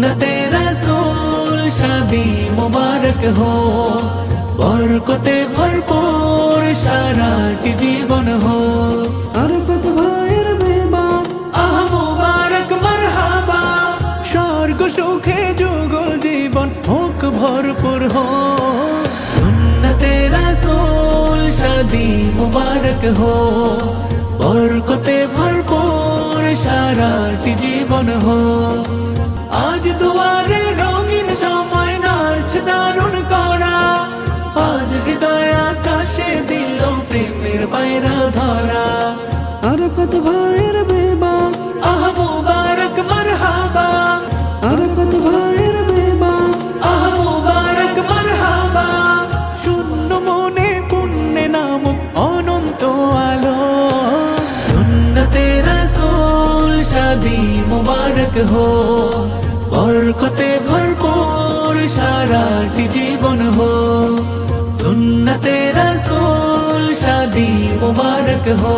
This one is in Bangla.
सुन्नते रसूल शादी मुबारक हो, बरकते भरपूर साराटी जीवन हो। আরাফাত ভাইয়ের বিবাহ আহ মুবারক মারহাবা, স্বর্গ সুখে যুগল জীবন হোক ভরপুর हो। सुन्नते रसूल शादी मुबारक हो, बरकते भरपूर साराटी जीवन हो। আজ দুয়ারে রঙিন সময় নাড়ছে দারুণ করা, আজ হৃদয় আকাশে দিল প্রেমের বাইরা ধরা। আরাফাত ভাইয়ের বিবাহ আহ মুবারক মারহাবা, আরাফাত ভাইয়ের বিবাহ আহ মুবারক মারহাবা। শূন্য মনে পুণ্যে নামক অনন্ত আলো, সুন্নতে রাসূল শাদি মুবারক हो, बरकते भरपूर साराटी जीवन हो। सुन्नते रसूल शादी मुबारक हो।